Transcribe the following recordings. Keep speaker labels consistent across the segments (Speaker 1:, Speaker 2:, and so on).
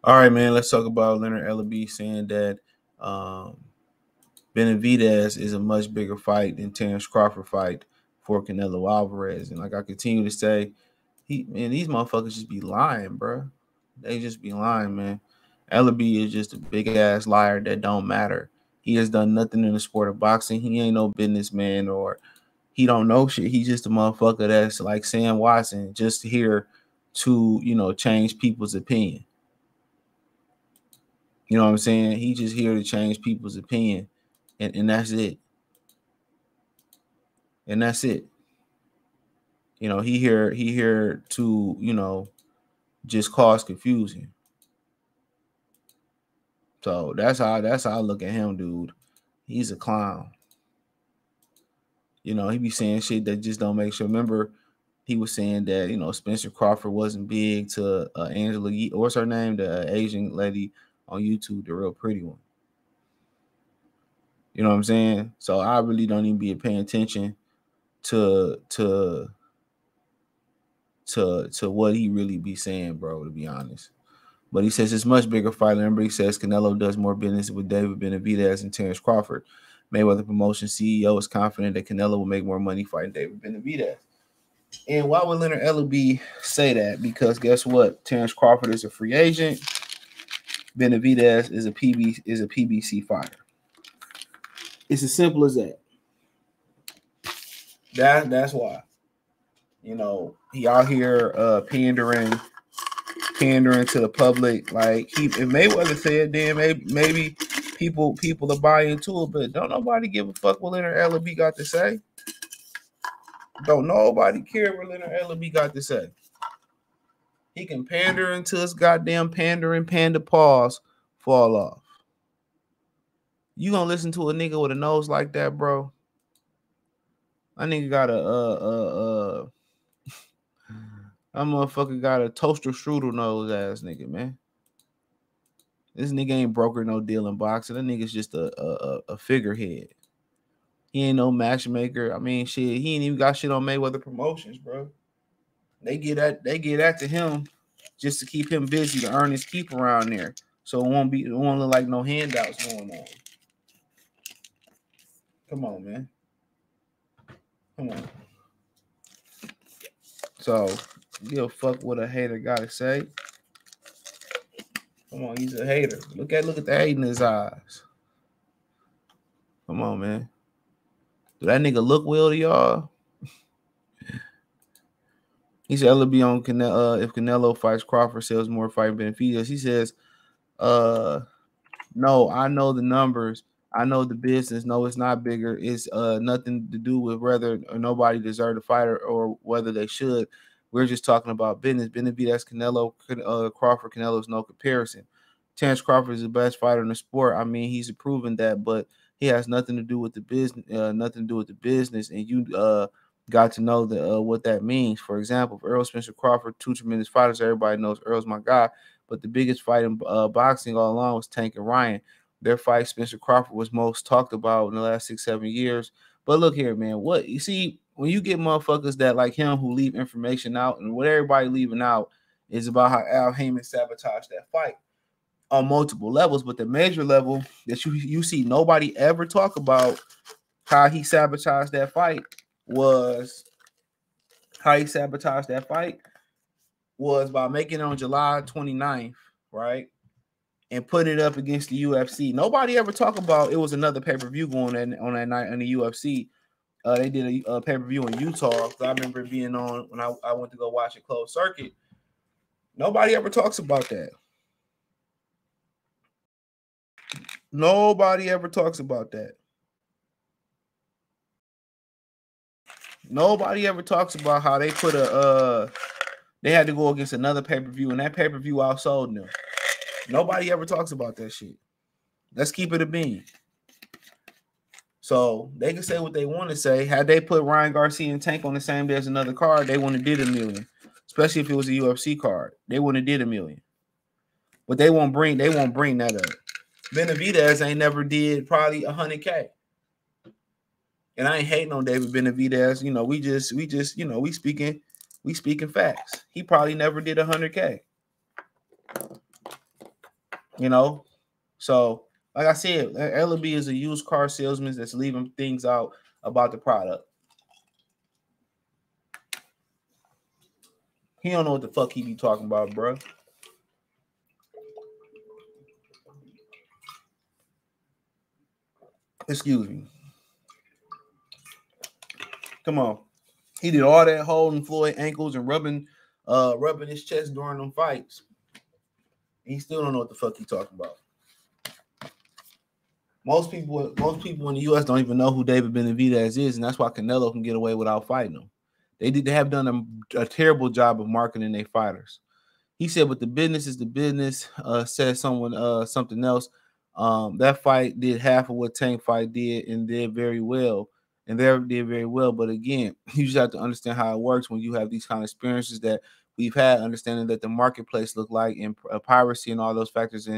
Speaker 1: All right, man. Let's talk about Leonard Ellerbe saying that Benavidez is a much bigger fight than Terence Crawford fight for Canelo Alvarez. And like I continue to say, these motherfuckers just be lying, bro. They just be lying, man. Ellerbe is just a big ass liar that don't matter. He has done nothing in the sport of boxing. He ain't no businessman or he don't know shit. He's just a motherfucker that's like Sam Watson, just here to, change people's opinion. You know what I'm saying? He's just here to change people's opinion. And that's it. And that's it. He here to, just cause confusion. So that's how I look at him, dude. He's a clown. He be saying shit that just don't make sure. Remember, he was saying that, Spencer Crawford wasn't big to Angela Yee, what's her name? The Asian lady on YouTube, the real pretty one. You know what I'm saying? So I really don't even be paying attention to what he really be saying, bro, to be honest. But he says it's much bigger fight. Remember, he says Canelo does more business with David Benavidez and Terence Crawford. Mayweather Promotion CEO is confident that Canelo will make more money fighting David Benavidez. And why would Leonard Ellerbe say that? Because guess what? Terence Crawford is a free agent. Benavidez is a PBC fighter. It's as simple as that. That's why. He out here pandering to the public. Like if Mayweather said, then maybe people are buying into it, but don't nobody give a fuck what Leonard Ellerbe got to say. Don't nobody care what Leonard Ellerbe got to say. He can pander until his goddamn pandering panda paws fall off. You gonna listen to a nigga with a nose like that, bro? That nigga got a that motherfucker got a toaster strudel nose ass nigga, man. This nigga ain't broker no deal in boxing. That nigga's just a figurehead. He ain't no matchmaker. I mean, shit, he ain't even got shit on Mayweather Promotions, bro. They get that to him just to keep him busy, to earn his keep around there. So it won't look like no handouts going on. Come on, man. Come on. So give a fuck what a hater gotta say. Come on, he's a hater. Look at the hate in his eyes. Come on, man. Do that nigga look well to y'all? He said Ellerbe on Canelo. If Canelo fights Crawford, sells more fight Benavidez. He says, no, I know the numbers. I know the business. No, it's not bigger. It's nothing to do with whether or nobody deserve to fight or whether they should. We're just talking about business. Benavidez, Canelo, Crawford, Canelo is no comparison. Terence Crawford is the best fighter in the sport. I mean, he's proven that, but he has nothing to do with the business. Nothing to do with the business, and you got to know what that means. For example, Earl Spencer Crawford, two tremendous fighters. Everybody knows Earl's my guy. But the biggest fight in boxing all along was Tank and Ryan. Their fight, Spencer Crawford, was most talked about in the last 6-7 years. But look here, man. What you see when you get motherfuckers that like him who leave information out, and what everybody leaving out is about how Al Heyman sabotaged that fight on multiple levels. But the major level that you see nobody ever talk about how he sabotaged that fight was by making it on July 29th, right? And put it up against the UFC. Nobody ever talk about it was another pay-per-view going on that night on the UFC. They did a pay-per-view in Utah. I remember it being on when I went to go watch a closed circuit. Nobody ever talks about that. Nobody ever talks about that. Nobody ever talks about how they put they had to go against another pay-per-view, and that pay-per-view outsold them. Nobody ever talks about that shit. Let's keep it a bean. So they can say what they want to say. Had they put Ryan Garcia and Tank on the same day as another card, they wouldn't have did $1 million. Especially if it was a UFC card. They wouldn't have did $1 million. But they won't bring that up. Benavidez ain't never did probably $100K. And I ain't hating on David Benavidez. We speaking facts. He probably never did $100K. You know, so like I said, Ellerbe is a used car salesman that's leaving things out about the product. He don't know what the fuck he be talking about, bro. Excuse me. Come on. He did all that holding Floyd ankles and rubbing his chest during them fights. He still don't know what the fuck he talking about. Most people in the U.S. don't even know who David Benavidez is, and that's why Canelo can get away without fighting him. They have done a terrible job of marketing their fighters. He said, "But the business is the business." Said someone something else. That fight did half of what Tank fight did and did very well. And they did very well. But again, you just have to understand how it works when you have these kind of experiences that we've had, understanding that the marketplace look like and piracy and all those factors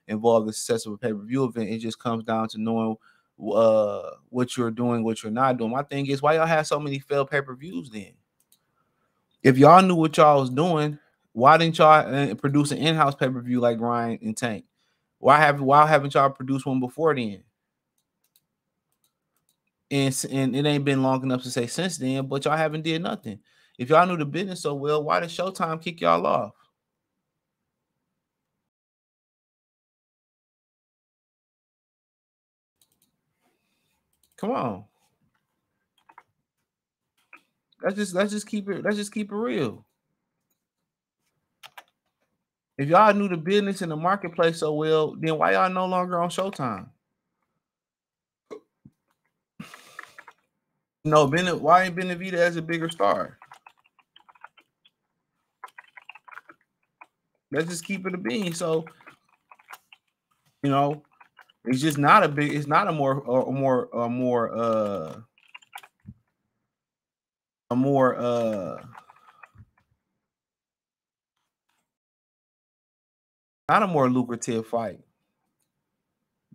Speaker 1: involve the success of a pay-per-view event. It just comes down to knowing what you're doing, what you're not doing. My thing is, why y'all have so many failed pay-per-views then? If y'all knew what y'all was doing, why didn't y'all produce an in-house pay-per-view like Ryan and Tank? Why haven't y'all produced one before then? And it ain't been long enough to say since then, but y'all haven't did nothing. If y'all knew the business so well, why did Showtime kick y'all off? Come on. Let's just keep it real. If y'all knew the business and the marketplace so well, then why y'all no longer on Showtime? No, why ain't Benavidez as a bigger star? Let's just keep it a bean. So, you know, it's just not a big. It's not a more not a more lucrative fight.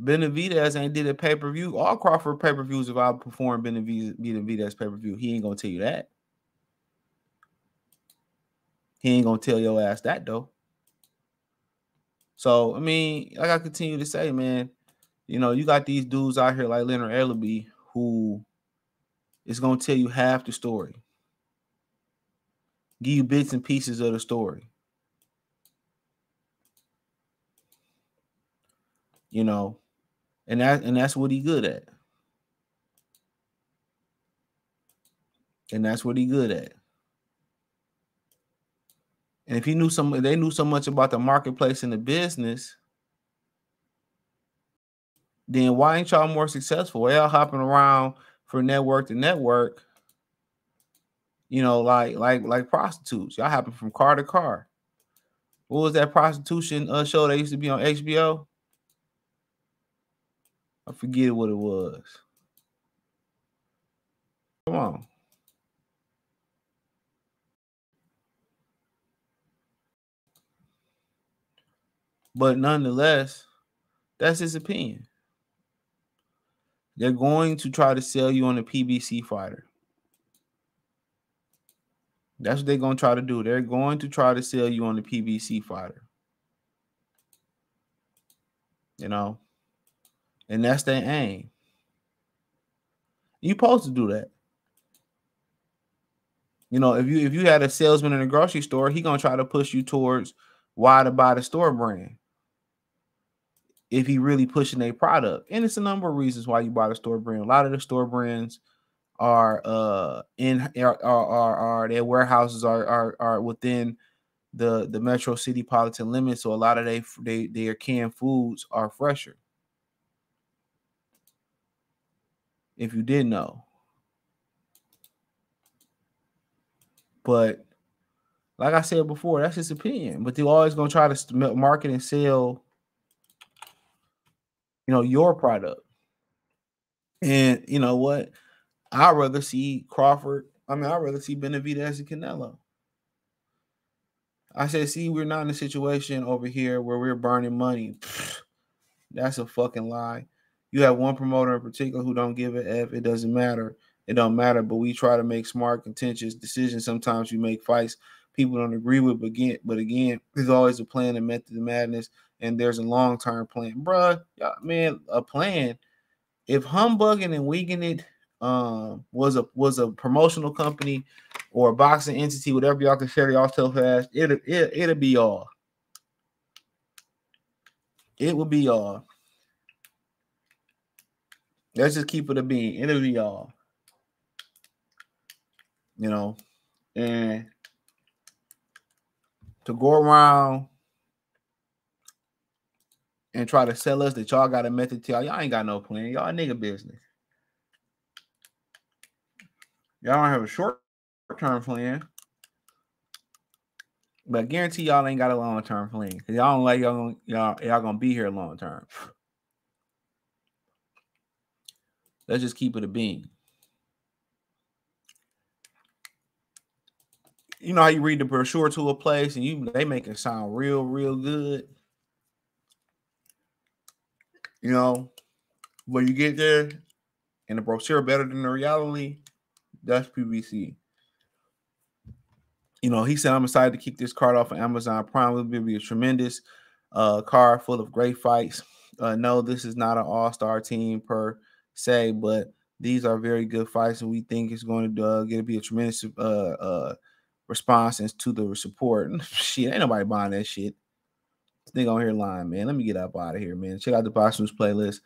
Speaker 1: Benavidez ain't did a pay-per-view. All Crawford pay-per-views have outperformed Benavidez pay-per-view. He ain't gonna tell you that. He ain't gonna tell your ass that though. So I mean, like I continue to say, man, you know, you got these dudes out here like Leonard Ellerbe who is gonna tell you half the story, give you bits and pieces of the story. You know, and that's what he good at. And that's what he good at. And if they knew so much about the marketplace and the business, then why ain't y'all more successful? Why y'all hopping around from network to network? You know, like prostitutes. Y'all hopping from car to car. What was that prostitution show that used to be on HBO? I forget what it was. Come on. But nonetheless, that's his opinion. They're going to try to sell you on a PBC fighter. That's what they're going to try to do. They're going to try to sell you on the PBC fighter. You know, and that's their aim. You're supposed to do that. You know, if you had a salesman in a grocery store, he gonna try to push you towards why to buy the store brand. If he really pushing a product, and it's a number of reasons why you buy the store brand. A lot of the store brands are their warehouses are within the metro city politan limits, so a lot of their canned foods are fresher. If you didn't know, but like I said before, that's his opinion. But they're always gonna try to market and sell, you know, your product. And you know what? I'd rather see Crawford. I mean, I'd rather see Benavidez and Canelo. I said, see, we're not in a situation over here where we're burning money. That's a fucking lie. You have one promoter in particular who don't give a F. It doesn't matter. It don't matter. But we try to make smart, contentious decisions. Sometimes you make fights people don't agree with. But again, there's always a plan and method of madness. and there's a long-term plan, bruh. Man, a plan. If Humbugging and Wigging It was a promotional company or a boxing entity, whatever y'all consider y'all fast, it'll be y'all. It would be y'all. Let's just keep it a bean. It'll be y'all. You know, and to go around and try to sell us that y'all got a method to y'all ain't got no plan. Y'all nigga business. Y'all don't have a short-term plan. But I guarantee y'all ain't got a long-term plan. Because y'all don't like y'all gonna be here long-term. Let's just keep it a bean. You know how you read the brochure to a place and they make it sound real, real good. You know, when you get there and the brochure better than the reality, that's PVC. You know, he said, I'm excited to kick this card off on Amazon Prime. It will be a tremendous card full of great fights. No, this is not an all-star team per se, but these are very good fights, and we think it's going to be a tremendous response to the support. Shit, ain't nobody buying that shit. This nigga on here lying, man. Let me get up out of here, man. Check out the Box News playlist.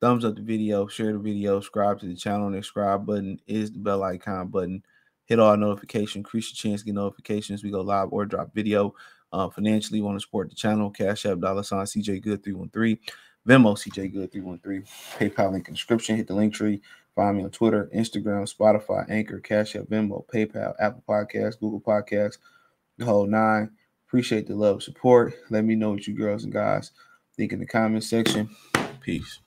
Speaker 1: Thumbs up the video, share the video, subscribe to the channel. And the subscribe button is the bell icon button. Hit all notifications, increase your chance to get notifications. We go live or drop video. Financially, want to support the channel. Cash App, $ CJ Good 313. Venmo, CJ Good 313. PayPal link in the description. Hit the link tree. Find me on Twitter, Instagram, Spotify, Anchor, Cash App, Venmo, PayPal, Apple Podcasts, Google Podcasts, the whole 9. Appreciate the love and support. Let me know what you girls and guys think in the comment section. Peace.